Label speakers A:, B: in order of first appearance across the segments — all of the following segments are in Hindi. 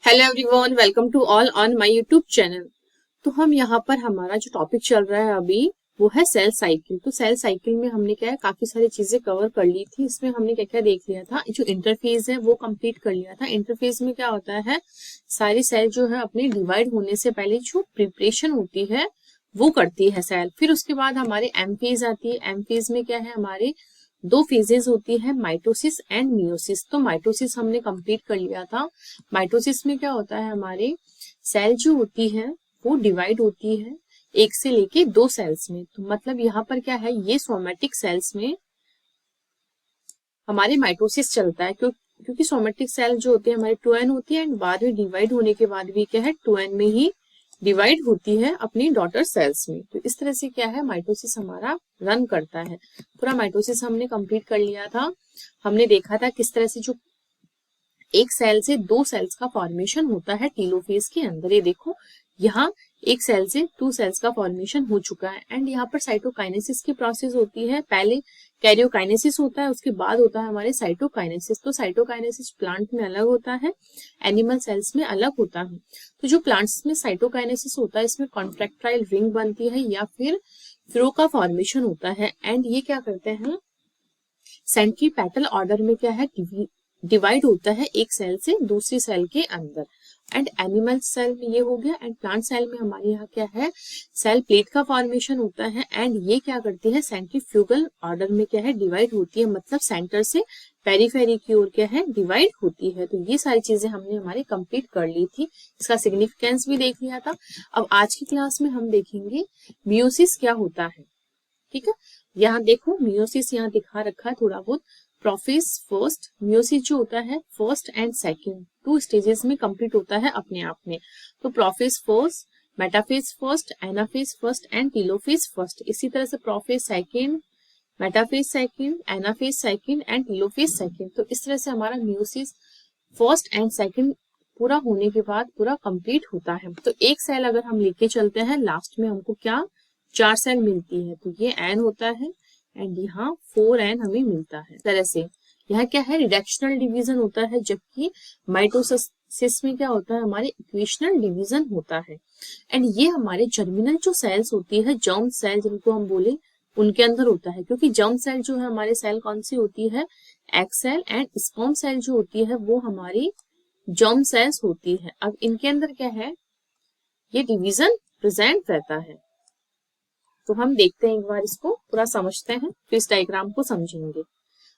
A: Hello everyone, welcome to all on my YouTube channel. तो हम यहाँ पर हमारा जो टॉपिक चल रहा है अभी वो है सेल साइकिल। तो सेल साइकिल में हमने क्या है काफी सारी चीजें कवर कर ली थी। इसमें हमने क्या क्या देख लिया था, जो इंटरफेस है वो कंप्लीट कर लिया था। इंटरफेस में क्या होता है, सारी सेल जो है अपनी डिवाइड होने से पहले जो प्रिपरेशन होती है वो करती है सेल। फिर उसके बाद हमारे एम फेज आती है। एम फेज में क्या है, हमारे दो फेजेस होती है, माइटोसिस एंड मियोसिस। तो माइटोसिस हमने कंप्लीट कर लिया था। माइटोसिस में क्या होता है, हमारे सेल जो होती है वो डिवाइड होती है एक से लेके दो सेल्स में। तो मतलब यहाँ पर क्या है, ये सोमेटिक सेल्स में हमारे माइटोसिस चलता है, क्योंकि सोमेटिक सेल जो होते हैं हमारे 2n होती है एंड बाद में डिवाइड होने के बाद भी क्या है 2n में ही डिवाइड होती है अपनी डॉटर सेल्स में। तो इस तरह से क्या है, माइटोसिस हमारा रन करता है। पूरा माइटोसिस हमने कंप्लीट कर लिया था। हमने देखा था किस तरह से जो एक सेल से दो सेल्स का फॉर्मेशन होता है टीलोफेज के अंदर। ये देखो, यहाँ एक सेल से टू सेल्स का फॉर्मेशन हो चुका है एंड यहाँ पर साइटोकाइनेसिस की प्रोसेस होती है। पहले कैरियोकाइनेसिस होता है, उसके बाद होता है हमारे साइटोकाइनेसिस। तो साइटोकाइनेसिस प्लांट में अलग होता है, एनिमल सेल्स में अलग होता है। तो जो प्लांट्स में साइटोकाइनेसिस होता है, इसमें कॉन्ट्रैक्टाइल रिंग बनती है या फिर फ्लो का फॉर्मेशन होता है। एंड ये क्या करते हैं, सेंट्रीपेटल ऑर्डर में क्या है, डिवाइड होता है एक सेल से दूसरी सेल के अंदर। एंड एनिमल सेल में ये हो गया। एंड प्लांट सेल में हमारे यहाँ क्या है, सेल प्लेट का फॉर्मेशन होता है। एंड ये क्या करती है, सेंट्रीफ्यूगल ऑर्डर में क्या है, डिवाइड होती है, मतलब सेंटर से पेरीफेरी की ओर क्या है, डिवाइड होती है। तो ये सारी चीजें हमने हमारी कंप्लीट कर ली थी, इसका सिग्निफिकेंस भी देख लिया था। अब आज की क्लास में हम देखेंगे मियोसिस क्या होता है। ठीक है, यहाँ देखो मियोसिस यहाँ दिखा रखा है थोड़ा बहुत। प्रोफेज फर्स्ट, मियोसिस जो होता है first and second two stages में कंप्लीट होता है अपने आप में। तो prophase first, metaphase first, anaphase first and telophase first. इसी तरह से prophase second, metaphase second, anaphase second and telophase second. तो इस तरह से हमारा मियोसिस फर्स्ट एंड सेकंड पूरा होने के बाद पूरा कंप्लीट होता है। तो एक सेल अगर हम लेके चलते हैं, लास्ट में हमको क्या 4 सेल मिलती है। तो ये एन होता है एंड यहाँ 4n हमें मिलता है। इस तरह से यहाँ क्या है, रिडक्शनल डिवीजन होता है, जबकि माइटोसिस में क्या होता है, हमारे इक्वेशनल डिवीजन होता है। एंड ये हमारे जर्मिनल जो सेल्स होती है, जर्म सेल जिनको हम बोले, उनके अंदर होता है। क्योंकि जर्म सेल जो है हमारे सेल कौन सी होती है, egg cell. And sperm cell जो होती है वो हमारी जर्म सेल्स होती है। अब इनके अंदर क्या है, ये डिवीजन प्रेजेंट रहता है। तो हम देखते हैं एक बार, इसको पूरा समझते हैं फिर इस डायग्राम को समझेंगे।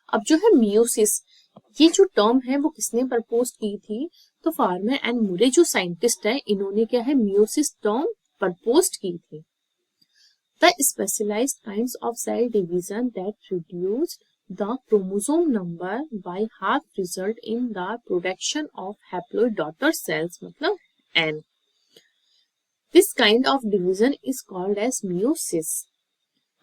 A: अब जो है मियोसिस, ये जो टर्म है वो किसने प्रपोज की थी, तो फार्मर एंड मुरे जो साइंटिस्ट है, इन्होंने क्या है मियोसिस टर्म प्रपोज की थी। The specialised kinds of cell division that reduce the chromosome number by half result in the production of haploid daughter cells, मतलब N. This kind of division is called as meiosis.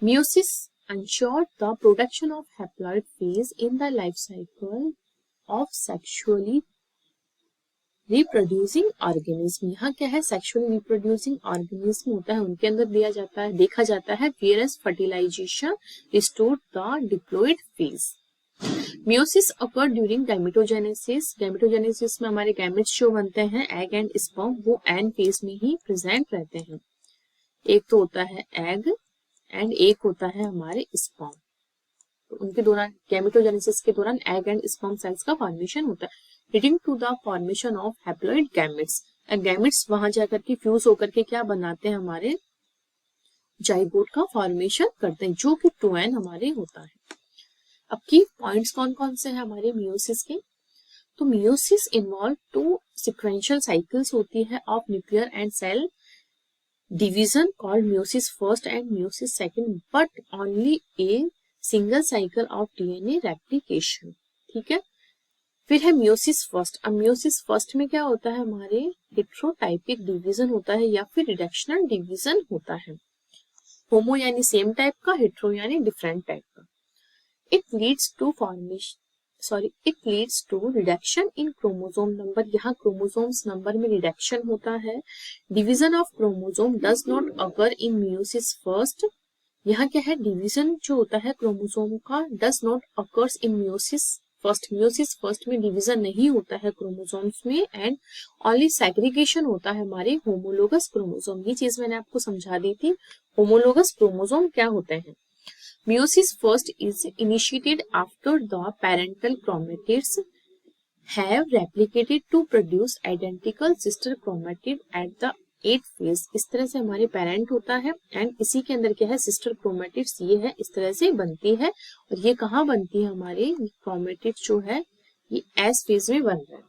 A: Meiosis ensures the production of haploid phase in the life cycle of sexually reproducing organism. यहाँ क्या है, sexually reproducing organism होता है, उनके अंदर दिया जाता है, देखा जाता है, whereas fertilization restored the diploid phase. Meiosis occur during gametogenesis. Gametogenesis में हमारे गैमेट्स जो बनते हैं एग एंड स्पर्म, वो एन फेज में ही प्रेजेंट रहते हैं। एक तो होता है एग एंड एक होता है हमारे स्पर्म। तो उनके दौरान गैमेटोजेनेसिस के दौरान एग एंड स्पर्म सेल्स का फॉर्मेशन होता है, leading to the formation of haploid gametes. Gametes वहां जाकर के फ्यूज होकर के क्या बनाते हैं, हमारे जाइगोट का फॉर्मेशन करते हैं, जो कि 2n हमारे होता है। अब की पॉइंट्स कौन कौन से हैं हमारे मियोसिस के, तो मियोसिस इन्वॉल्व 2 सीक्वेंशियल साइकिल्स होती है of nuclear and cell division called meiosis first and meiosis second, but only a single cycle of DNA replication. ठीक है, फिर है मियोसिस फर्स्ट। अब मियोसिस फर्स्ट में क्या होता है, हमारे हेट्रोटाइपिक डिवीजन होता है या फिर रिडक्शनल डिवीजन होता है। होमो यानी सेम टाइप का, हेट्रो यानी डिफरेंट टाइप का। It leads to reduction in chromosome number. यहाँ chromosomes number में reduction होता है। Division of chromosome does not occur in meiosis first. यहाँ क्या है, division जो होता है chromosome का does not occurs in meiosis first meiosis first में डिवीजन नहीं होता है क्रोमोसोम्स में एंड ओनली सेग्रीगेशन होता है हमारे होमोलोगस क्रोमोसोम। ये चीज मैंने आपको समझा दी थी। होमोलोगस क्रोमोसोम क्या होते हैं? Meiosis first is initiated after the parental chromatids have replicated to produce identical sister chromatid at the 8th phase। इस तरह से हमारे पेरेंट होता है एंड इसी के अंदर क्या है, सिस्टर क्रोमेटिड्स ये है, इस तरह से बनती है। और ये कहाँ बनती है, हमारे क्रोमेटिड जो है ये एस फेज में बन रहा है।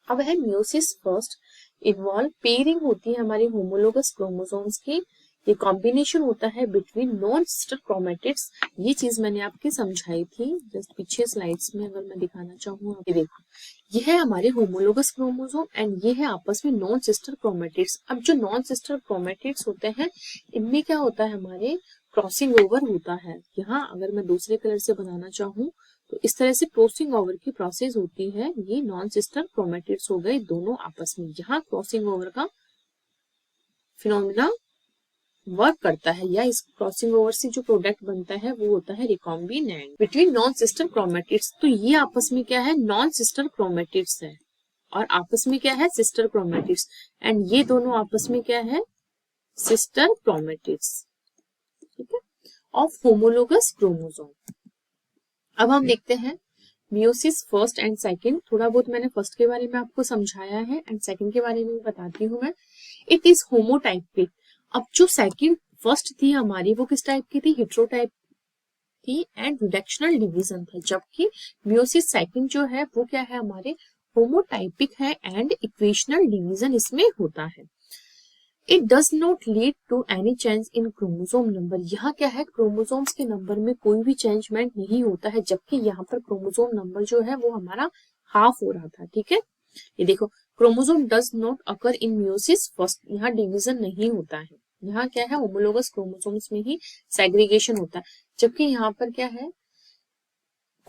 A: अब है मियोसिस फर्स्ट इन्वॉल्व पेयरिंग होती है हमारी होमोलोगस क्रोमोसोम्स की। ये कॉम्बिनेशन होता है बिटवीन नॉन सिस्टर क्रोमेटिड्स। ये चीज मैंने आपकी समझाई थी जस्ट पीछे स्लाइड्स में, अगर मैं दिखाना चाहूँ। ये देखो, ये है हमारे होमोलोगस क्रोमोसोम एंड ये है आपस में नॉन सिस्टर क्रोमेटिड्स। अब जो नॉन सिस्टर क्रोमेटिड्स होते हैं इनमें क्या होता है, हमारे क्रॉसिंग ओवर होता है। यहाँ अगर मैं दूसरे कलर से बनाना चाहूँ तो इस तरह से क्रॉसिंग ओवर की प्रोसेस होती है। ये नॉन सिस्टर क्रोमेटिड्स हो गए दोनों आपस में। यहाँ क्रॉसिंग ओवर का फिनोमिना वर्क करता है, या इस क्रॉसिंग ओवर से जो प्रोडक्ट बनता है वो होता है recombinant between non sister chromatids. तो ये आपस में क्या है, नॉन सिस्टर क्रोमेटिड्स है और आपस में क्या है, सिस्टर क्रोमेटिड्स। एंड ये दोनों आपस में क्या है, सिस्टर क्रोमेटिड्स, ठीक है, ऑफ होमोलोगस क्रोमोसोम। अब हम देखते हैं मियोसिस फर्स्ट एंड सेकंड। थोड़ा बहुत मैंने फर्स्ट के बारे में आपको समझाया है एंड सेकंड के बारे में बताती हूँ मैं। It is homotypic. अब जो सेकंड फर्स्ट थी हमारी वो किस टाइप की थी, हेटेरोटाइप थी एंड रिडक्शनल डिवीजन था, जबकि मियोसिस सेकंड जो है वो क्या है, हमारे होमोटाइपिक है एंड इक्वेशनल डिवीजन इसमें होता है। It does not lead to any change in chromosome number. यहाँ क्या है, क्रोमोसोम्स के नंबर में कोई भी चेंजमेंट नहीं होता है, जबकि यहाँ पर क्रोमोसोम नंबर जो है वो हमारा हाफ हो रहा था, ठीक है। ये देखो, chromosome does not occur in meiosis first, यहाँ डिवीजन नहीं होता है। यहाँ क्या है, होमोलोगस क्रोमोसोम्स में ही सेग्रीगेशन होता है, जबकि यहाँ पर क्या है,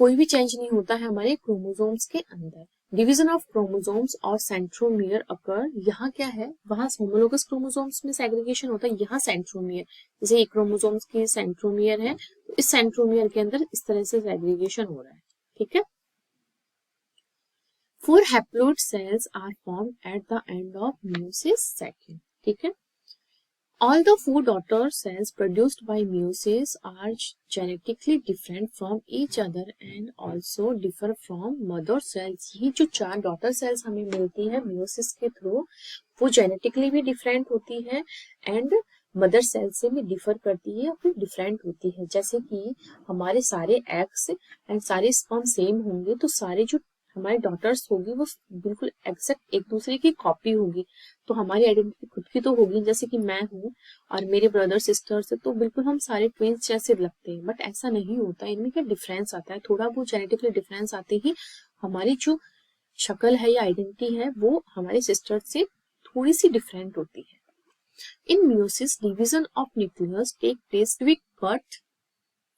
A: कोई भी चेंज नहीं होता है हमारे क्रोमोसोम्स के अंदर। डिवीजन ऑफ क्रोमोसोम्स और सेंट्रोमियर अकर, यहाँ क्या है, वहां होमोलोगस क्रोमोसोम्स में सेग्रीगेशन होता है, यहाँ सेंट्रोमियर, जैसे ये क्रोमोसोम्स की सेंट्रोमियर है तो इस सेंट्रोमियर के अंदर इस तरह से सेग्रीगेशन हो रहा है, ठीक है। 4 haploid cells are formed at the end of meiosis second, ठीक है। All the 4 daughter cells produced by meiosis are genetically different from each other and also differ from mother cells। ये जो 4 daughter cells हमें मिलती है meiosis के थ्रू, वो जेनेटिकली भी डिफरेंट होती है एंड मदर सेल से भी डिफर करती है, फिर डिफरेंट होती है। जैसे कि हमारे सारे एग्स एंड सारे स्पर्म सेम होंगे तो सारे जो हमारी डॉटर्स होगी वो बिल्कुल एग्जैक्ट एक दूसरे की कॉपी होगी। तो हमारी आइडेंटिटी खुद की तो होगी, जैसे कि मैं हूँ और मेरे ब्रदर सिस्टर्स है तो बिल्कुल हम सारे ट्विंस जैसे लगते हैं, बट ऐसा नहीं होता। इनमें क्या डिफरेंस आता है, थोड़ा बहुत जेनेटिकली डिफरेंस आते ही हमारी जो शक्ल है या आइडेंटिटी है वो हमारे सिस्टर से थोड़ी सी डिफरेंट होती है। In meiosis division of nucleus take place with cut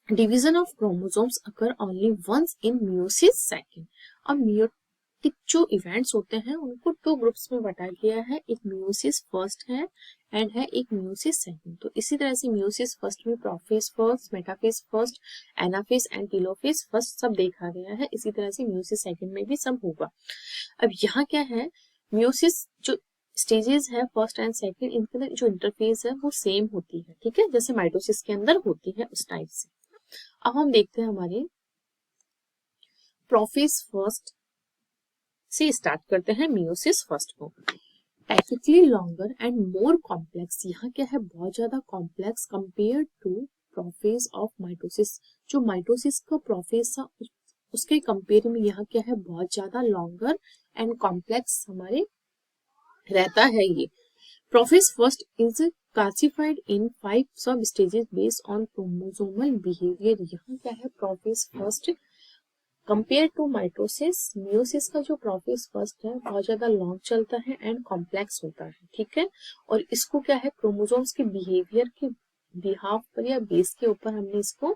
A: division of chromosomes occur only once in meiosis second. अब मियोटिक जो इवेंट्स होते हैं उनको 2 ग्रुप्स में बांटा गया है, एक मियोसिस फर्स्ट है एंड है एक मियोसिस सेकंड। तो इसी तरह से मियोसिस फर्स्ट में prophase first, metaphase first, anaphase and telophase first सब देखा गया है। इसी तरह से मियोसिस सेकंड में भी सब होगा। अब यहाँ क्या है, मियोसिस जो स्टेजेस है फर्स्ट एंड सेकंड, इनके अंदर जो इंटरफेस है वो सेम होती है, ठीक है, जैसे माइटोसिस के अंदर होती है उस टाइप से। अब हम देखते हैं हमारे प्रोफेज फर्स्ट से स्टार्ट करते हैं मियोसिस फर्स्ट को। Typically longer and more complex, यहाँ क्या है, बहुत ज्यादा complex compare to prophase of mitosis. जो माइटोसिस का प्रोफेज था उसके कंपेयर में यहाँ क्या है, बहुत ज्यादा लॉन्गर एंड कॉम्प्लेक्स हमारे रहता है। ये prophase first is classified in 5 sub stages based on chromosomal behaviour. यहाँ क्या है, prophase first compare to mitosis, meiosis का जो प्रोफेज फर्स्ट है बहुत ज्यादा लॉन्ग चलता है एंड कॉम्प्लेक्स होता है, ठीक है। और इसको क्या है, क्रोमोसोम्स के बिहेवियर के बिहाफ पर या बेस के ऊपर हमने इसको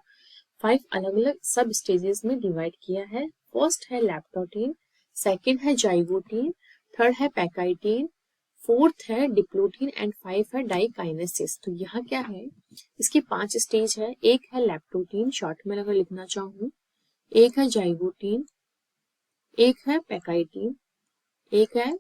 A: 5 अलग अलग सब स्टेजेस में डिवाइड किया है। फर्स्ट है लैप्टोटीन, सेकंड है जाइगोटीन, थर्ड है पैकाइटीन, फोर्थ है डिप्लोटीन एंड 5 है डाइकाइनेसिस। तो यहाँ क्या है, इसकी 5 स्टेज है। एक है लैप्टोटीन, शॉर्ट में अगर लिखना चाहूँ एक है जाइगोटीन, एक है पैकाइटीन, एक है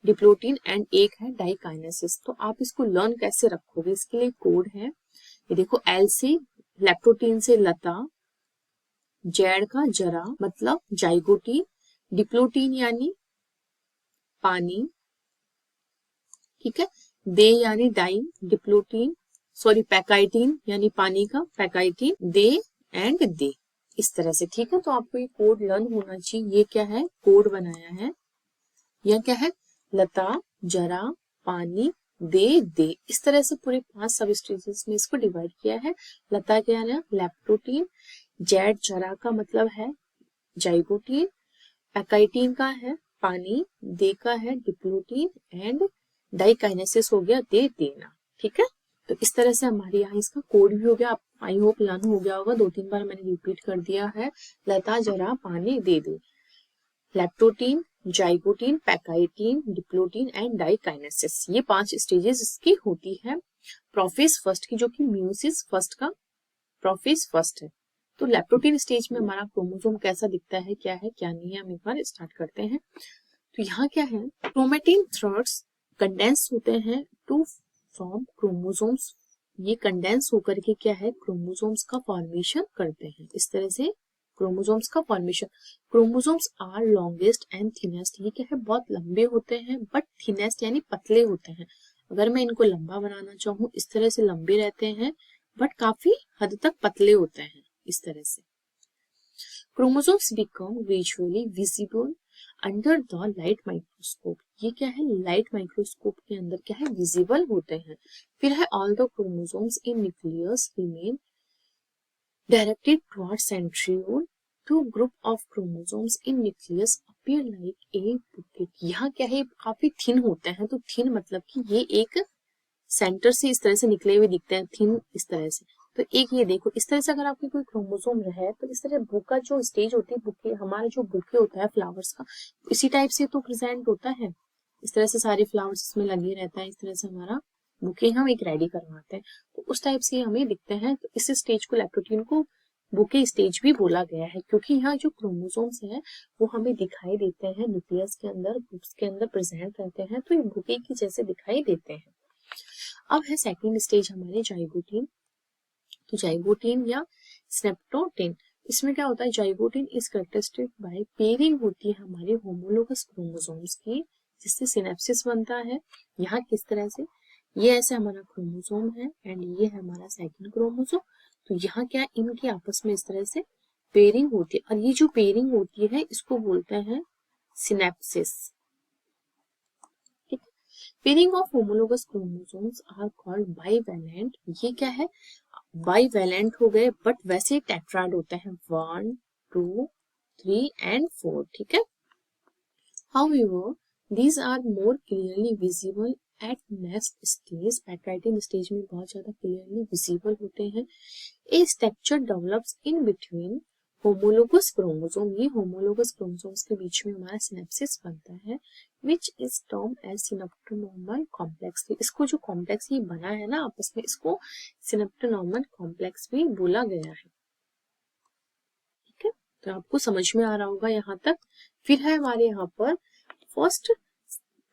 A: डिप्लोटीन एंड एक है डाइकाइनेसिस। तो आप इसको लर्न कैसे रखोगे, इसके लिए कोड है, ये देखो एल से लैप्टोटीन से लता, जेड का जरा मतलब जाइगोटीन, डिप्लोटीन यानी पानी, ठीक है, दे यानी डाई, डिप्लोटीन सॉरी पैकाइटीन यानी पानी का पैकाइटीन, दे एंड दे, इस तरह से, ठीक है। तो आपको ये कोड लर्न होना चाहिए। ये क्या है, कोड बनाया है, यह क्या है, लता, जरा, पानी, दे, इस तरह से पूरे 5 सब स्टेजेस में इसको डिवाइड किया है। लता क्या है, लैप्टोटीन, जेड जरा का मतलब है जाइगोटीन, पैकाइटीन का है पानी, दे का है डिप्लोटीन एंड डाइकाइनेसिस हो गया दे देना, ठीक है। तो इस तरह से हमारे यहाँ इसका कोड भी हो गया। आप आई होप लर्न हो गया होगा, 2-3 बार मैंने रिपीट कर दिया है। लता, जरा, पानी, दे, leptotene, zygotene, pachytene, diplotene and diakinesis, ये 5 स्टेजेस इसकी होती है प्रोफेज फर्स्ट की, जो कि म्यूसिस फर्स्ट का प्रोफेज फर्स्ट है। तो लैप्टोटीन स्टेज में हमारा क्रोमोसोम कैसा दिखता है, क्या है क्या नहीं है, हम एक बार स्टार्ट करते हैं। तो यहाँ क्या है, क्रोमेटिन थ्रेड्स कंडेंस होते हैं टू फॉर्म क्रोमोसोम्स। ये कंडेंस होकर के क्या है, क्रोमोसोम्स का फॉर्मेशन करते हैं। इस तरह से क्रोमोसोम्स का formation, chromosomes are longest and thinnest, ये क्या है, बहुत लंबे होते हैं बट थिनेस्ट यानी पतले होते हैं। अगर मैं इनको लंबा बनाना चाहूँ, इस तरह से लंबे रहते हैं बट काफी हद तक पतले होते हैं, इस तरह से। Chromosomes become visually visible under the light microscope, ये क्या है, लाइट माइक्रोस्कोप के अंदर क्या है, विजिबल होते हैं। फिर है all the chromosomes in nucleus remain directed toward centriole, two group of chromosomes in nucleus appear like a bouquet, यहाँ क्या है, काफी थिन होते हैं। तो थिन मतलब कि ये एक सेंटर से इस तरह से निकले हुए दिखते हैं, थिन इस तरह से। तो एक ये देखो, इस तरह से अगर आपकी कोई क्रोमोसोम रहे तो इस तरह बुका जो स्टेज होती है, बुके हमारे जो बुके होता है फ्लावर्स का, इसी टाइप से तो प्रेजेंट होता है। इस तरह से सारे फ्लावर्स इसमें लगे रहता है, इस तरह से हमारा बुके हम एक रेडी करवाते हैं, तो उस टाइप से हमें दिखते हैं। तो इस स्टेज को लैप्टोटीन को बुके स्टेज भी बोला गया है, क्योंकि यहाँ जो क्रोमोसोम्स है वो हमें दिखाई देते हैं न्यूक्लियस के अंदर, ग्रुप्स के अंदर प्रेजेंट रहते हैं, तो ये बुके की जैसे दिखाई देते हैं। अब है सेकंड स्टेज हमारे जाइगोटीन। तो जाइगोटीन या स्नेप्टोटीन, इसमें क्या होता है, zygotene is characteristic by pairing होती है हमारे होमोलोगस क्रोमोसोम्स की, जिससे सिनेप्सिस बनता है। यहाँ किस तरह से, ये ऐसे हमारा क्रोमोसोम है एंड ये है हमारा सेकंड क्रोमोसोम। तो यहाँ क्या, इनकी आपस में इस तरह से पेयरिंग होती है, और ये जो पेयरिंग होती है इसको बोलते हैं synapsis. Pairing of homologous chromosomes are called bivalent, ये क्या है, बाइवैलेंट हो गए बट वैसे टेट्राड होते हैं, 1 2 3 एंड 4, ठीक है। However these are more clearly visible at next stage, pachytene stage में बहुत ज्यादा क्लियरली विजिबल होते हैं। A structure develops in between homologous chromosome, ये होमोलोगस क्रोमोसोम्स के बीच में हमारा सिनेप्सिस बनता है, which is term as synaptonemal complex. इसको जो कॉम्प्लेक्स ये बना है ना आपस में, इसको सिनेप्टोनॉर्मल कॉम्प्लेक्स भी बोला गया है, ठीक है। तो आपको समझ में आ रहा होगा यहाँ तक। फिर है हमारे यहाँ पर first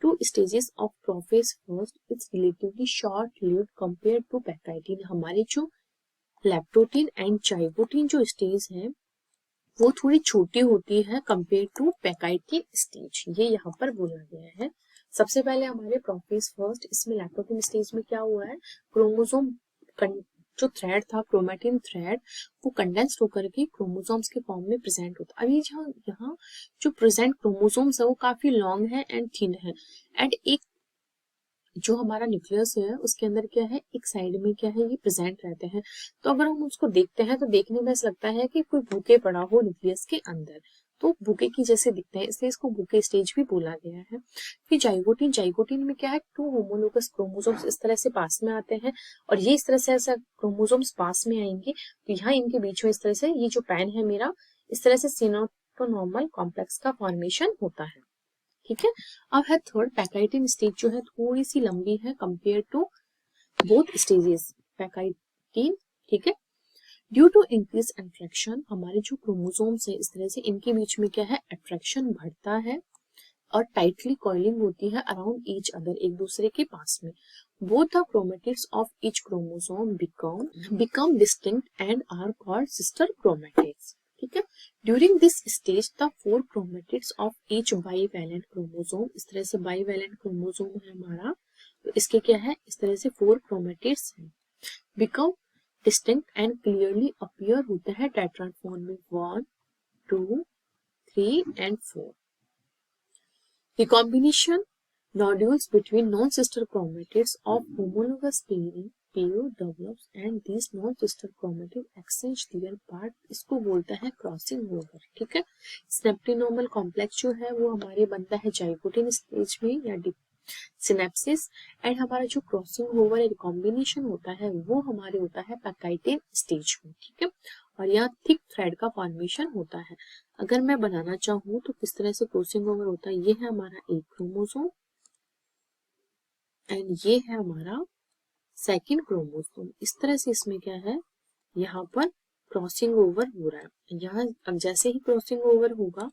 A: 2 stages of prophase first, it's relatively short-lived compared to पैकाइटिन। हमारे जो लैप्टोटीन एंड जाइगोटीन जो स्टेज है वो थोड़ी छोटी होती है कंपेयर टू पैकाइटिन स्टेज, ये यहाँ पर बोला गया है। सबसे पहले हमारे प्रोफेज फर्स्ट, इसमें लैप्टोटीन स्टेज में क्या हुआ है, क्रोमोसोम जो थ्रेड था, क्रोमेटिन थ्रेड, वो कंडेंस्ड होकर के क्रोमोसोम्स के फॉर्म में प्रेजेंट होता है। अभी यहाँ जो प्रेजेंट क्रोमोसोम्स है वो काफी लॉन्ग है एंड थिन है, एंड एक जो हमारा न्यूक्लियस है उसके अंदर क्या है, एक साइड में क्या है, ये प्रेजेंट रहते हैं। तो अगर हम उसको देखते हैं तो देखने में ऐसा लगता है कि कोई बुके पड़ा हो न्यूक्लियस के अंदर, तो बुके की जैसे दिखते हैं, इसलिए इसको बुके स्टेज भी बोला गया है। फिर जाइगोटीन, जाइगोटीन में क्या है, 2 होमोलोगस क्रोमोसोम्स इस तरह से पास में आते हैं, और ये इस तरह से ऐसा क्रोमोसोम्स पास में आएंगे, तो यहाँ इनके बीच में इस तरह से ये जो पैन है मेरा, इस तरह से सिनेप्टोनॉर्मल कॉम्प्लेक्स का फॉर्मेशन होता है, ठीक है। अब है थर्ड पैकाइटिन स्टेज, जो है थोड़ी सी लंबी है कंपेयर टू बोथ स्टेजेस पैकाइटिन, ठीक है। ड्यू टू इंक्रीज अट्रैक्शन, हमारे जो क्रोमोसोम्स है इस तरह से इनके बीच में क्या है, अट्रैक्शन बढ़ता है और टाइटली कॉइलिंग होती है अराउंड ईच अदर, एक दूसरे के पास में। Both the chromatids of each chromosome become distinct and are called sister chromatids. ठीक है, during this stage the 4 chromatids of each bivalent chromosome, इस तरह से बाईवैलेंट क्रोमोसोम है हमारा, तो इसके क्या है, इस तरह से 4 क्रोमेटिड्स हैं, become distinct and clearly appear होता है टेट्राड फॉर्म में 1, 2, 3 and 4। Recombination nodules between non-sister chromatids of homologous pair develops and these non-sister chromatids exchange their part, इसको बोलता है क्रॉसिंग ओवर। ठीक है, स्नेप्टिनोमल कॉम्प्लेक्स जो है वो हमारे बनता है जाइगोटिन स्टेज में या सिनेप्सिस, एंड हमारा जो क्रॉसिंग ओवर रिकॉम्बिनेशन होता है वो हमारे होता है पैकाइटिन स्टेज में। ठीक है, और यहाँ थिक थ्रेड का फॉर्मेशन होता है। अगर मैं बनाना चाहूँ तो किस तरह से क्रॉसिंग ओवर होता है, ये है हमारा एक क्रोमोसोम एंड ये है हमारा सेकंड क्रोमोसोम, इस तरह से इसमें क्या है, यहाँ पर क्रॉसिंग ओवर हो रहा है। यहाँ अब जैसे ही क्रॉसिंग ओवर होगा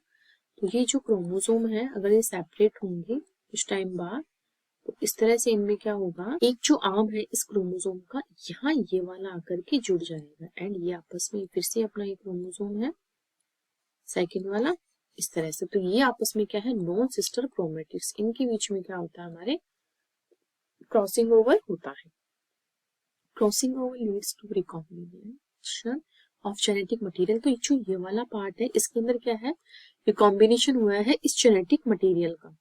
A: तो ये जो क्रोमोसोम है अगर ये सेपरेट होंगे कुछ टाइम बाद, तो इस तरह से इनमें क्या होगा, एक जो आर्म है इस क्रोमोसोम का यहाँ ये वाला आकर के जुड़ जाएगा एंड ये आपस में फिर से अपना एक क्रोमोसोम है सेकंड वाला, इस तरह से। तो ये आपस में क्या है, नॉन सिस्टर क्रोमेटिड्स, इनके बीच में क्या होता है, हमारे क्रॉसिंग ओवर होता है। Crossing over leads to recombination of genetic material, तो जो ये वाला पार्ट है इसके अंदर क्या है, रिकॉम्बिनेशन हुआ है इस जेनेटिक मटेरियल का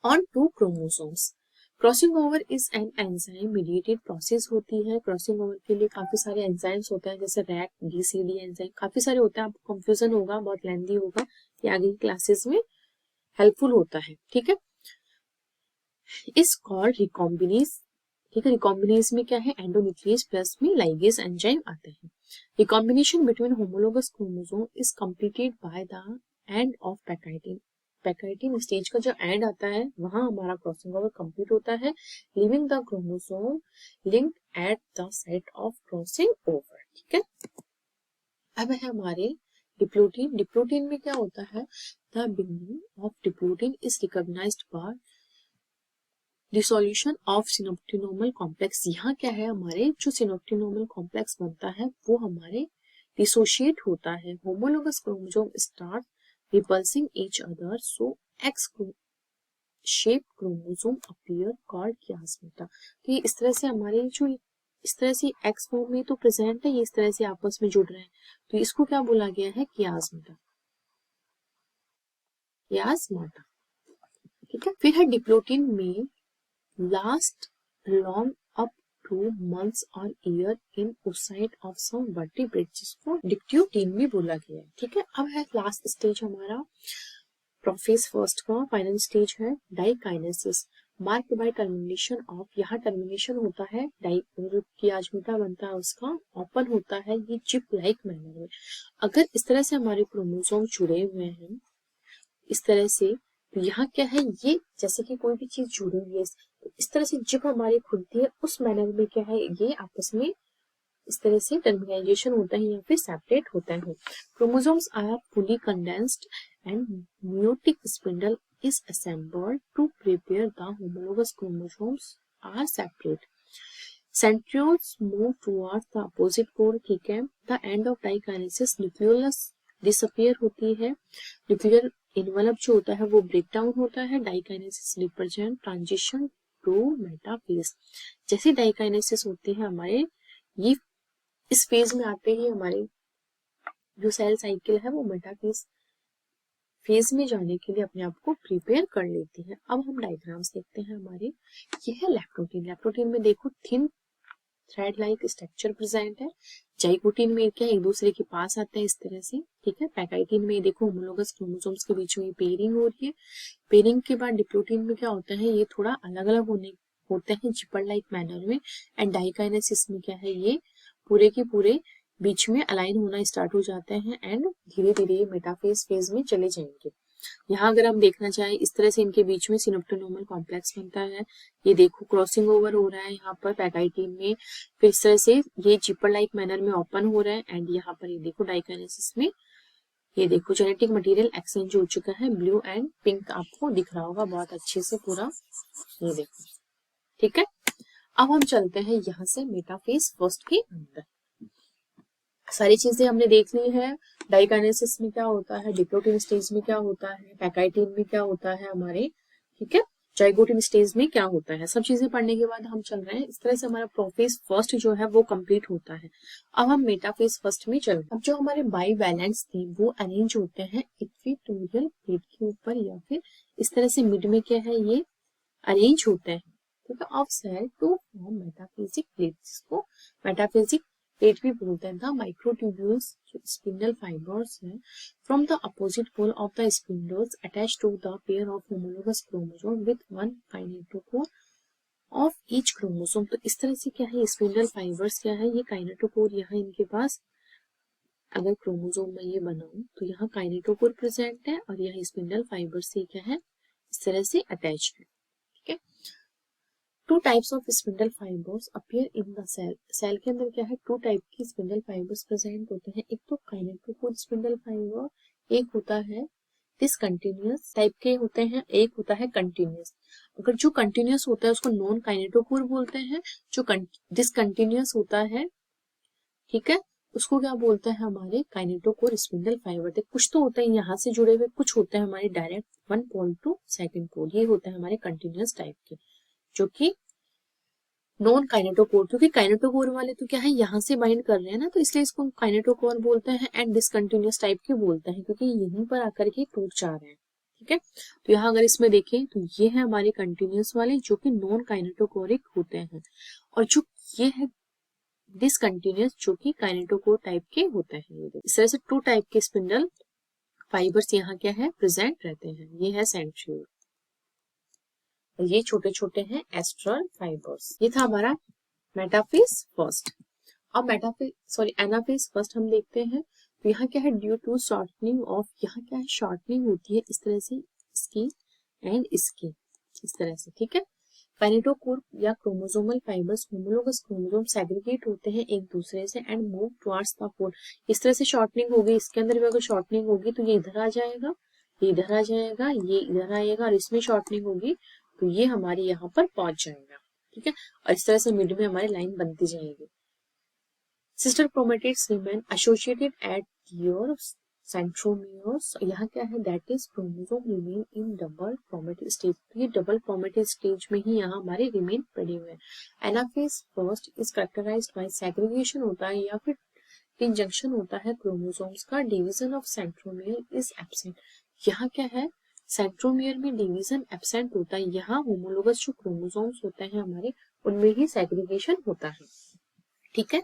A: on 2 chromosomes. Crossing over is an enzyme mediated process होती है। क्रॉसिंग ओवर के लिए काफी सारे एंजाइम्स होते हैं, जैसे रैक, DCD एंजाइम, काफी सारे होते हैं, आपको कंफ्यूजन होगा, बहुत लेंथी होगा, ये आगे की क्लासेस में हेल्पफुल होता है। ठीक है, इस कॉल्ड रिकॉम्बिनेज। ठीक है, रिकॉम्बिनेज में क्या है, एंडोन्यूक्लियस प्लस में लाइगेज एंजाइम आते हैं। Recombination between homologous chromosome is completed by the end of pachytene. Pachytene stage का जो एंड आता है वहां हमारा क्रॉसिंग ओवर कंप्लीट होता है, living the chromosome linked at the site of crossing over. ठीक है, अब है हमारे डिप्लोटीन। डिप्लोटीन में क्या होता है, the beginning of diplotene is recognized by dissolution of synaptonemal complex. यहाँ क्या है, हमारे जो सिनोप्टिनोमल कॉम्प्लेक्स बनता है वो हमारे डिसोशिएट होता है। Homologous chromosome start repulsing each other, so X-shaped chromosome appear called chiasmata। तो ये इस तरह से हमारे जो इस तरह से X फॉर्म में तो प्रेजेंट है, ये इस तरह से आपस में जुड़ रहे हैं, तो इसको क्या बोला गया है, chiasmata। chiasmata। ठीक है, फिर है डिप्लोटीन में last long up to months और year in oocyte of some vertebrates, जिसको डिक्ट्यूटीन भी बोला गया है। ठीक है, अब है लास्ट स्टेज हमारा प्रोफेज फर्स्ट का फाइनल स्टेज है diakinesis, marked by termination of. यहाँ टर्मिनेशन होता है, chiasmata बनता है उसका, ओपन होता है ये चिप लाइक मैनर में। अगर इस तरह से हमारे क्रोमोसोम जुड़े हुए हैं इस तरह से, तो यहाँ क्या है, ये जैसे कि कोई भी चीज जुड़ी हुई है तो इस तरह से जिप हमारी खुलती है, उस मैनर में क्या है, ये आपस में इस तरह से टर्मिनाइजेशन होता है या फिर सेपरेट होता है। Chromosomes are fully condensed and meiotic spindle is assembled to prepare the homologous chromosomes are separate. Centrioles move towards the opposite pole। ठीक है, the end of dikinesis nucleolus disappear होती है, न्यूक्लियर इनवलप जो होता है वो ब्रेक डाउन होता है। Diakinesis represent transition to metaphase. जैसे डाइकाइनेसिस होती है हमारे, ये इस फेज में आते ही हमारे जो सेल साइकिल है वो मेटाफेज फेज में जाने के लिए अपने आप को प्रिपेयर कर लेती है। अब हम डायग्राम्स देखते हैं हमारे, ये है लैप्टोटीन। लैप्टोटीन में देखो thin thread like structure present है। जाइगोटीन में क्या एक दूसरे के पास आते हैं इस तरह से। ठीक है, पैकाइटिन में देखो होमोलोगस क्रोमोसोम्स के बीच में पेयरिंग हो रही है। पेयरिंग के बाद डिप्लोटीन में क्या होता है, ये थोड़ा अलग अलग होते हैं जिपर लाइक मैनर में। एंड डाइकाइनेसिस में क्या है, ये पूरे के पूरे बीच में अलाइन होना स्टार्ट हो जाते हैं एंड धीरे धीरे मेटाफेज फेज में चले जाएंगे। यहाँ अगर हम देखना चाहें इस तरह से इनके बीच में सिनोप्टेनोमल कॉम्प्लेक्स बनता है। ये देखो क्रॉसिंग ओवर हो रहा है यहाँ पर पैकाइटिन में, फिर इस तरह से ये जिपर लाइक मैनर में ओपन हो रहा है एंड यहाँ पर ये देखो डाइकाइनेसिस में ये देखो जेनेटिक मटेरियल एक्सचेंज हो चुका है। ब्लू एंड पिंक आपको दिख रहा होगा बहुत अच्छे से पूरा, ये देखो। ठीक है, अब हम चलते हैं यहाँ से मेटाफेज फर्स्ट के अंदर। सारी चीजें हमने देख ली है। डाइकाइनेसिस में क्या होता है, डिप्लोटिन स्टेज में क्या होता है, पैकाइटिन में क्या होता है हमारे, ठीक है, जाइगोटिन स्टेज में क्या होता है, सब चीजें पढ़ने के बाद हम चल रहे हैं। इस तरह से हमारा प्रोफेज फर्स्ट जो है वो कंप्लीट होता है। अब हम मेटाफेज फर्स्ट में चल रहे हैं। अब जो हमारे बाइवैलेंट्स थे वो अरेंज होते हैं इक्वेटोरियल प्लेट के ऊपर या फिर इस तरह से मिड में क्या है ये अरेंज होते हैं, ठीक है, of cell to form metaphasic plate, जिसको मेटाफेजिक प्लेट भी बोलते हैं। द माइक्रोट्यूब्यूल्स जो स्पिंडल फाइबर्स है from the opposite pole of the spindles attach to the pair of homologous chromosome with one kinetochore of each chromosome. तो इस तरह से क्या है स्पिंडल फाइबर्स क्या है, ये काइनेटोकोर यहाँ इनके पास, अगर क्रोमोसोम में ये बनाऊं तो यहाँ काइनेटोकोर प्रेजेंट है और यहाँ स्पिंडल फाइबर से क्या है इस तरह से अटैच है। ठीक है, two types of spindle fibres appear in the cell. Cell के अंदर क्या है टू टाइप की स्पिंडल फाइबर्स प्रेजेंट होते हैं। एक तो काइनेटोकोर स्पिंडल फाइबर, एक होता है डिसकंटिन्यूअस टाइप के होते हैं, एक होता है कंटिन्यूअस। अगर जो कंटिन्यूअस होता है उसको नॉन काइनेटोकोर बोलते हैं, जो डिसकंटिन्यूअस होता है, ठीक है, उसको क्या बोलते हैं हमारे काइनेटोकोर स्पिंडल फाइबर। कुछ तो होते हैं यहाँ से जुड़े हुए, कुछ होते हैं हमारे direct one pole to second pole, ये होते हैं हमारे कंटिन्यूअस टाइप के, जो कि नॉन काइनेटोकोर, क्योंकि काइनेटोकोर वाले तो क्या है यहाँ से बाइंड कर रहे हैं ना, तो इसलिए इसको काइनेटोकोर बोलते हैं। एंड डिसकंटिन्यूअस टाइप के बोलते हैं क्योंकि यहीं पर आकर के टूट जा रहे हैं। ठीक है, तो यहाँ अगर इसमें देखें तो ये है हमारे कंटिन्यूअस वाले जो कि नॉन काइनेटोकोरिक होते हैं, और जो ये है डिसकंटिन्यूअस जो कि काइनेटोकोर टाइप के होते हैं। इस तरह से टू टाइप के स्पिंडल फाइबर्स यहाँ क्या है प्रेजेंट रहते हैं। ये है सेंट्रियोल, ये छोटे छोटे हैं एस्ट्रल फाइबर्स। ये था हमारा मेटाफेज फर्स्ट। अब एनाफेज फर्स्ट हम देखते हैं। तो यहाँ क्या है ड्यू टू शॉर्टनिंग ऑफ, यहाँ क्या है शॉर्टनिंग होती है इस तरह से इसकी एंड इसकी, इस तरह से। ठीक है, काइनेटोकोर या chromosomal fibres homologous chromosome segregate होते हैं एक दूसरे से एंड मूव टुवर्ड्स द पोल। इस तरह से शॉर्टनिंग होगी, इसके अंदर भी अगर शॉर्टनिंग होगी तो ये इधर आ जाएगा, ये इधर आ जाएगा, ये इधर आएगा, और इसमें शॉर्टनिंग होगी तो ये हमारे यहाँ पर पहुंच जाएगा। ठीक है, और इस तरह से मिड में हमारी लाइन बनती जाएगी। Sister chromatids remain associated at your centromeres. यहाँ क्या है that is chromosome remain in double chromatid stage. ये डबल क्रोमेटिड स्टेज में ही यहाँ हमारे रिमेन पड़े हुए हैं। Anaphase first is characterised by segregation होता है या फिर इंजंक्शन होता है क्रोमोसोम्स का। Division of centromere is absent. यहाँ क्या है सेंट्रोमियर में डिवीजन एब्सेंट होता है। यहाँ होमोलोगस जो क्रोमोसोम्स होते हैं हमारे उनमें ही सेग्रीगेशन होता है। ठीक है,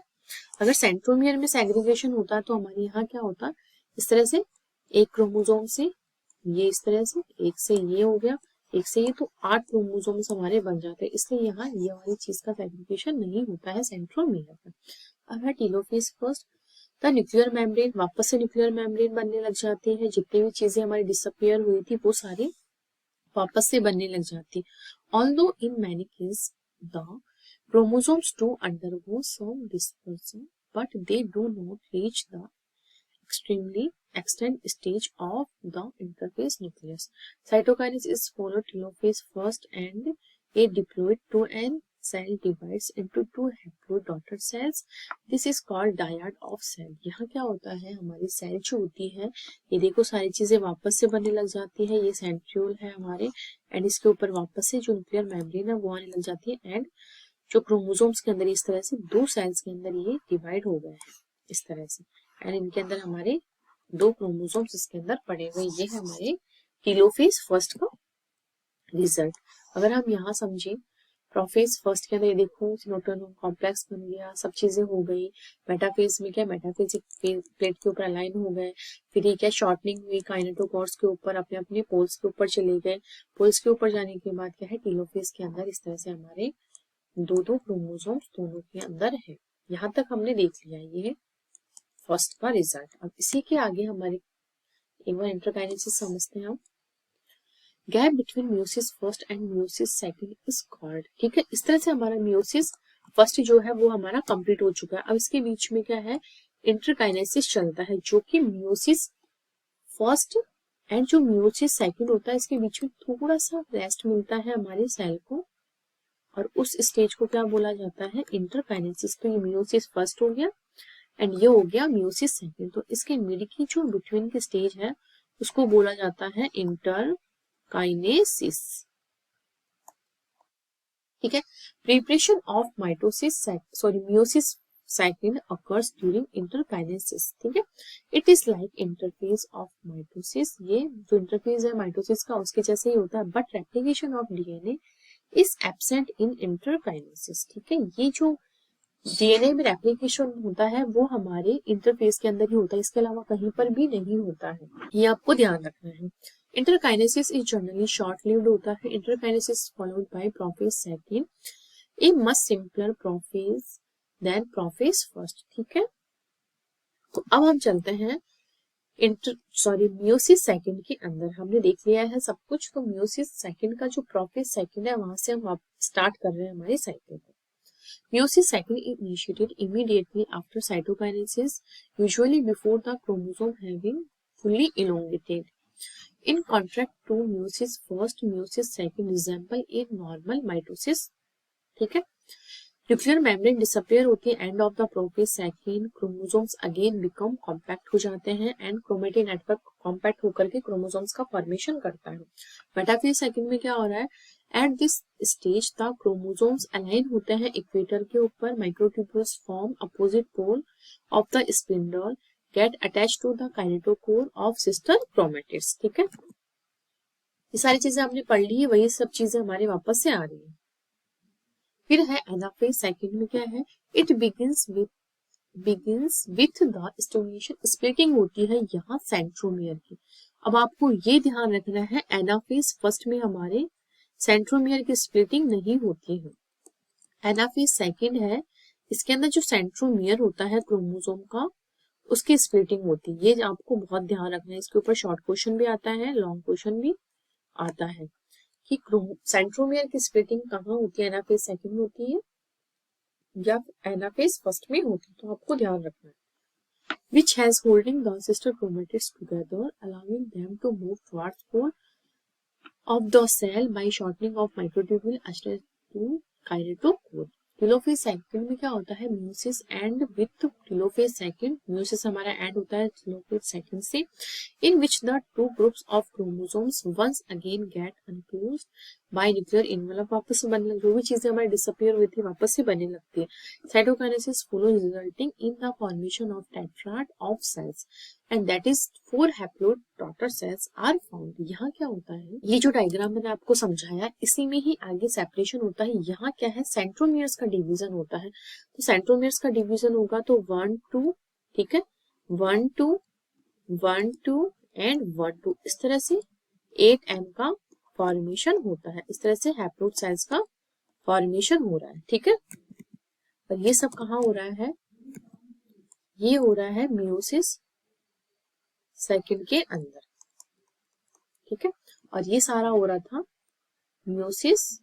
A: अगर सेंट्रोमियर में सेग्रीगेशन होता तो हमारे यहाँ क्या होता इस तरह से एक क्रोमोसोम से ये इस तरह से, एक से ये हो गया, एक से ये, तो 8 क्रोमोसोम्स हमारे बन जाते हैं। इसलिए यहाँ ये वाली चीज का सेग्रीगेशन नहीं होता है सेंट्रोमियर में। अब है telophase first. The nuclear membrane, वापस से न्यूक्लियर मेम्ब्रेन बनने लग जाती है। जितनी भी चीजें हमारी डिसअपियर हुई थी वो सारी वापस से बनने लग जाती। Although in many case the chromosomes do undergo some dispersion, but they do not reach the extremely extent stage of the interphase nucleus. Cytokinesis is followed telophase first, and a diploid 2n cell divides into 2 haploid daughter cells. This is called dyad of cell. यहाँ क्या होता है हमारी सेल जो होती है, ये देखो सारी चीजें वापस से बनने लग जाती है। ये सेंट्रियोल है हमारे, एंड इसके ऊपर वापस से जो न्यूक्लियर मेम्ब्रेन है वो आने लग जाती है। एंड जो क्रोमोसोम्स के अंदर इस तरह से 2 सेल्स के अंदर ये डिवाइड हो गए हैं इस तरह से, एंड इनके अंदर हमारे 2 क्रोमोसोम्स इसके अंदर पड़े हुए। ये है हमारे टेलोफेज फर्स्ट का रिजल्ट। अगर हम यहाँ समझे प्रोफेज फर्स्ट के अंदर ये देखो सिनोप्टेनोमल कॉम्प्लेक्स बन गया, सब चीजें हो गई। मेटाफेज में क्या मेटाफेजिक प्लेट के ऊपर अलाइन हो गए। फिर ये क्या शॉर्टनिंग हुई, काइनेटोकोर्स के ऊपर अपने अपने पोल्स के ऊपर चले गए। पोल्स के ऊपर जाने के बाद क्या है टेलोफेज के अंदर इस तरह से हमारे 2 क्रोमोसोम्स दोनों के अंदर है। यहाँ तक हमने देख लिया, ये फर्स्ट का रिजल्ट। अब इसी के आगे हमारे एक बार इंटरकाइनेसिस समझते हैं हम। Gap between meiosis first and meiosis second is called, ठीक है। इस तरह से हमारा मियोसिस फर्स्ट जो है वो हमारा कंप्लीट हो चुका है। अब इसके बीच में क्या है, इंटरकाइनेसिस चलता है, जो कि मियोसिस फर्स्ट एंड जो मियोसिस सेकंड होता है इसके बीच में थोड़ा सा रेस्ट मिलता है हमारे सेल को, और उस स्टेज को क्या बोला जाता है, इंटरकाइनेसिस। तो ये मियोसिस फर्स्ट हो गया एंड ये हो गया मियोसिस सेकंड। तो इसके मिड की जो बिटवीन की स्टेज है उसको बोला जाता है इंटरकाइनेसिस, ठीक है। Preparation of meiosis second occurs during interkinesis, ठीक है। It is like interface of mitosis, ये जो इंटरफेस है माइटोसिस का उसके जैसे ही होता है, but replication of DNA is absent in interkinesis, ठीक है। ये जो डीएनए में रेप्लिकेशन होता है वो हमारे इंटरफेस के अंदर ही होता है, इसके अलावा कहीं पर भी नहीं होता है, ये आपको ध्यान रखना है। Interkinesis is generally short lived होता है। Interkinesis followed by prophase second, a much simpler prophase than prophase first, ठीक है। तो अब हम चलते हैं मियोसिस सेकंड के अंदर। हमने देख लिया है सब कुछ, तो मियोसिस सेकंड का जो प्रोफेज सेकंड है वहां से हम स्टार्ट कर रहे हैं हमारी साइकिल को। Meiosis second is initiated immediately after cytokinesis, usually before the chromosome having fully elongated. In contrast to meiosis first, meiosis second resemble a normal mitosis, ठीक है। न्यूक्लियर मेम्ब्रेन डिसअपियर होती है end of the prophase second, chromosomes again become compact हो जाते हैं एंड क्रोमेटिन नेटवर्क कॉम्पैक्ट होकर के क्रोमोसोम्स का फॉर्मेशन करता है। मेटाफेज सेकंड में क्या हो रहा है, at this stage the chromosomes align होते हैं इक्वेटर के ऊपर, microtubules form opposite pole of the spindle, get attached to the kinetochore of sister chromatids, ठीक है। ये सारी चीजें आपने पढ़ ली है, वही सब चीजें हमारे वापस से आ रही है। फिर है एनाफेज सेकंड में क्या है, it begins with the stimulation, splitting होती है यहाँ सेंट्रोमियर की। अब आपको ये ध्यान रखना है, एनाफेज फर्स्ट में हमारे सेंट्रोमियर की स्प्लिटिंग नहीं होती है। एनाफेज सेकंड है, इसके अंदर जो सेंट्रोमियर होता है क्रोमोसोम का उसकी स्प्लिटिंग होती है। ये आपको बहुत ध्यान रखना है, इसके ऊपर शॉर्ट क्वेश्चन भी आता है, लॉन्ग क्वेश्चन भी आता है कि सेंट्रोमियर की स्प्लिटिंग कहाँ होती है, एनाफेज सेकंड में होती है या एनाफेज फर्स्ट में होती है, तो आपको ध्यान रखना है। which has holding the sister chromatids together, allowing them to move towards pole of the cell by shortening of microtubule attached to kinetochore. Telophase second में क्या होता है, meiosis and with telophase second, meiosis हमारा एंड होता है टेलोफेज सेकंड से, in which the two groups of chromosomes once again get unclosed by nuclear envelope, वापस से बनने, जो भी चीजें हमारी डिसअपियर हुई थी वापस से बनने लगती है। Cytokinesis follows resulting in the formation of tetrad of cells and that is 4 haploid daughter cells are found. यहाँ क्या होता है, ये जो डायग्राम मैंने आपको समझाया इसी में ही आगे सेपरेशन होता है। यहाँ क्या है, सेंट्रोमियर्स का डिवीजन होता है, तो सेंट्रोमियर्स का डिवीजन होगा तो 1 2, ठीक है, 1 2 1 2 एंड 1 2, इस तरह से 8M का फॉर्मेशन होता है। इस तरह से हैप्लोइड सेल्स का फॉर्मेशन हो रहा है, ठीक है। और ये सब कहाँ हो रहा है, ये हो रहा है मियोसिस सेकंड के अंदर, ठीक है। और ये सारा हो रहा था मियोसिस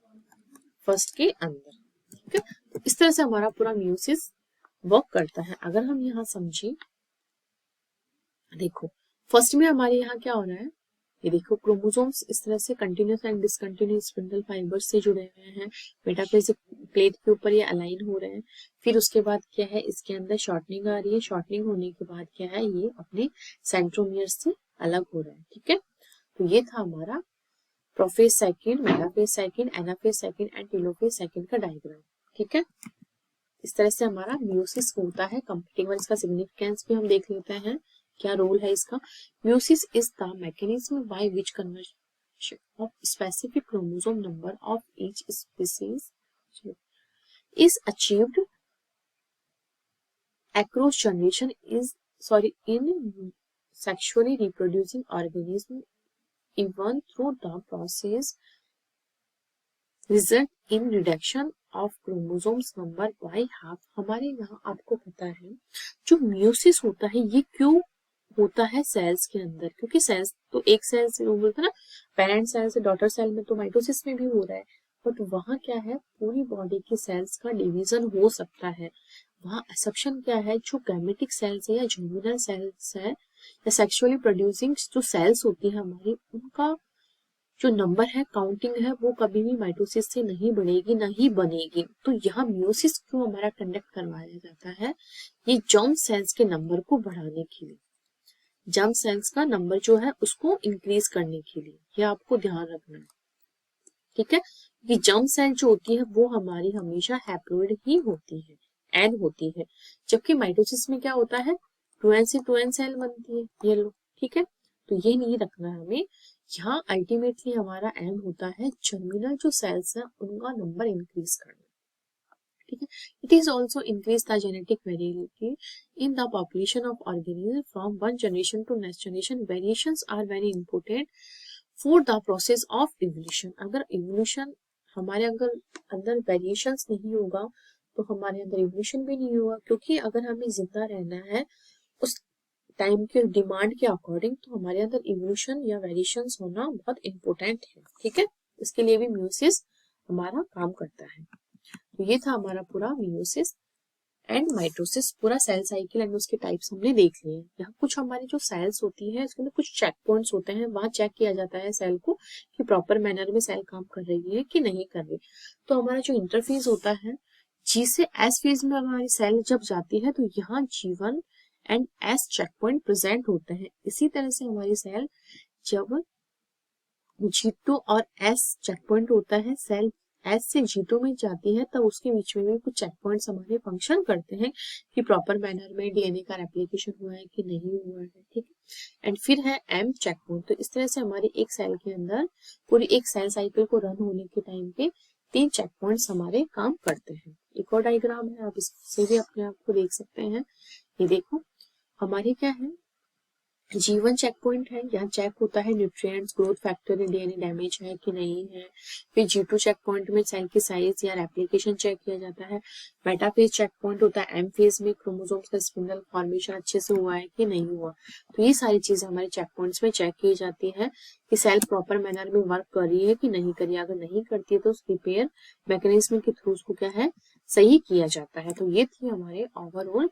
A: फर्स्ट के अंदर, ठीक है। तो इस तरह से हमारा पूरा मियोसिस वर्क करता है। अगर हम यहाँ समझे, देखो फर्स्ट में हमारे यहाँ क्या हो रहा है, ये देखो क्रोमोसोम्स इस तरह से continuous and discontinuous spindle fibres से जुड़े हुए हैं, मेटाफेज प्लेट के ऊपर ये अलाइन हो रहे हैं। फिर उसके बाद क्या है, इसके अंदर शॉर्टनिंग आ रही है, शॉर्टनिंग होने के बाद क्या है, ये अपने सेंट्रोमियर से अलग हो रहा है, ठीक है। तो ये था हमारा prophase second, metaphase second, anaphase second and telophase second का डायग्राम, ठीक है। इस तरह से हमारा मियोसिस होता है। कंप्लीटिंग वन, इसका सिग्निफिकेंस भी हम देख लेते हैं, क्या रोल है इसका। Meiosis is the mechanism by which conversion of specific chromosome number of each species is achieved across generation in sexually reproducing organism, even through the process result in reduction of chromosomes number by half. हमारे यहाँ आपको पता है जो म्यूसिस होता है ये क्यों होता है सेल्स के अंदर, क्योंकि सेल्स तो एक सेल से वो बोलते हैं ना, पेरेंट सेल से डॉटर सेल में तो माइटोसिस में भी हो रहा है, बट वहाँ क्या है, पूरी बॉडी की सेल्स का डिवीजन हो सकता है। वहाँ एक्सेप्शन क्या है, जो गैमेटिक सेल्स है या जर्मिनल सेल्स है या सेक्सुअली प्रोड्यूसिंग जो सेल्स होती है हमारी, उनका जो नंबर है, काउंटिंग है, वो कभी भी माइटोसिस से नहीं बढ़ेगी, नहीं बनेगी। तो यहाँ मियोसिस क्यों हमारा कंडक्ट करवाया जाता है, ये जर्म सेल्स के नंबर को बढ़ाने के लिए, जर्म सेल्स का नंबर जो है उसको इंक्रीज करने के लिए, ये आपको ध्यान रखना है, ठीक है। कि जर्म सेल जो होती है वो हमारी हमेशा हैप्लोइड ही होती है, एन होती है, जबकि माइटोसिस में क्या होता है, 2n से 2n सेल बनती है, ये लो, ठीक है। तो ये नहीं रखना है हमें, यहाँ अल्टीमेटली हमारा एम होता है जर्मिनल जो सेल्स है उनका नंबर इंक्रीज करना, ठीक है। It is also increase the genetic variability in the population of organism from one generation to next generation. Variations are very important for the process of evolution. अगर इवोल्यूशन हमारे अंदर वेरिएशंस नहीं होगा तो हमारे अंदर इवोल्यूशन भी नहीं होगा, क्योंकि अगर हमें जिंदा रहना है उस टाइम के डिमांड के अकॉर्डिंग, तो हमारे अंदर इवोल्यूशन या वेरिएशंस होना बहुत इंपॉर्टेंट है, ठीक है। इसके लिए भी मियोसिस हमारा काम करता है। तो ये था हमारा पूरा मियोसिस एंड माइटोसिस, पूरा सेल साइकिल एंड उसके टाइप्स हमने देख लिए। यहाँ कुछ हमारी जो सेल्स होती है उसके अंदर कुछ चेक पॉइंट्स होते हैं, वहां चेक किया जाता है सेल को कि प्रॉपर मैनर में सेल काम कर रही है कि नहीं कर रही। तो हमारा जो इंटरफेज होता है, जी से एस फेज में हमारी सेल जब जाती है तो यहाँ G1 and S check point present होते हैं। इसी तरह से हमारी सेल जब G2 और एस चेक पॉइंट होता है, सेल एस से G2 में जाती है, तब उसके बीच में भी कुछ चेक पॉइंट्स हमारे फंक्शन करते हैं कि प्रॉपर मैनर में डीएनए का रेप्लिकेशन हुआ है कि नहीं हुआ है, ठीक है। एंड फिर है एम चेक पॉइंट। तो इस तरह से हमारी एक सेल के अंदर पूरी एक सेल साइकिल को रन होने के टाइम पे 3 चेक पॉइंट्स हमारे काम करते हैं। एक और डायग्राम है, आप इससे भी अपने आप को देख सकते हैं। ये देखो हमारे क्या है, G1 चेक पॉइंट है, यहाँ चेक होता है nutrients, growth factor, DNA damage है कि नहीं है। फिर G2 चेक पॉइंट में सेल की साइज या रेप्लिकेशन चेक किया जाता है। मेटाफेज चेक पॉइंट होता है एम फेज में, क्रोमोसोम्स का स्पिंडल फॉर्मेशन अच्छे से हुआ है कि नहीं हुआ। तो ये सारी चीजें हमारे चेक पॉइंट्स में चेक की जाती है कि सेल प्रॉपर मैनर में वर्क कर रही है कि नहीं कर रही है। अगर नहीं करती है तो रिपेयर मैकेनिज्म के थ्रू उसको क्या है, सही किया जाता है। तो ये थी हमारे ओवरऑल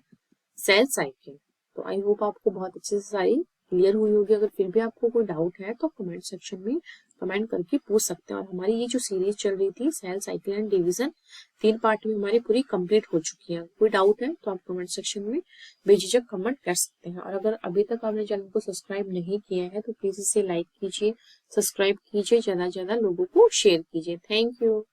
A: सेल साइकिल। तो आई होप आपको बहुत अच्छे से सारी क्लियर हुई होगी। अगर फिर भी आपको कोई डाउट है तो कमेंट सेक्शन में कमेंट करके पूछ सकते हैं। और हमारी ये जो सीरीज चल रही थी cell cycle and division, 3 part में हमारी पूरी कंप्लीट हो चुकी है। कोई डाउट है तो आप कमेंट सेक्शन में बेझिझक कमेंट कर सकते हैं। और अगर अभी तक आपने चैनल को सब्सक्राइब नहीं किया है तो प्लीज इसे लाइक कीजिए, सब्सक्राइब कीजिए, ज्यादा से ज्यादा लोगों को शेयर कीजिए। Thank you.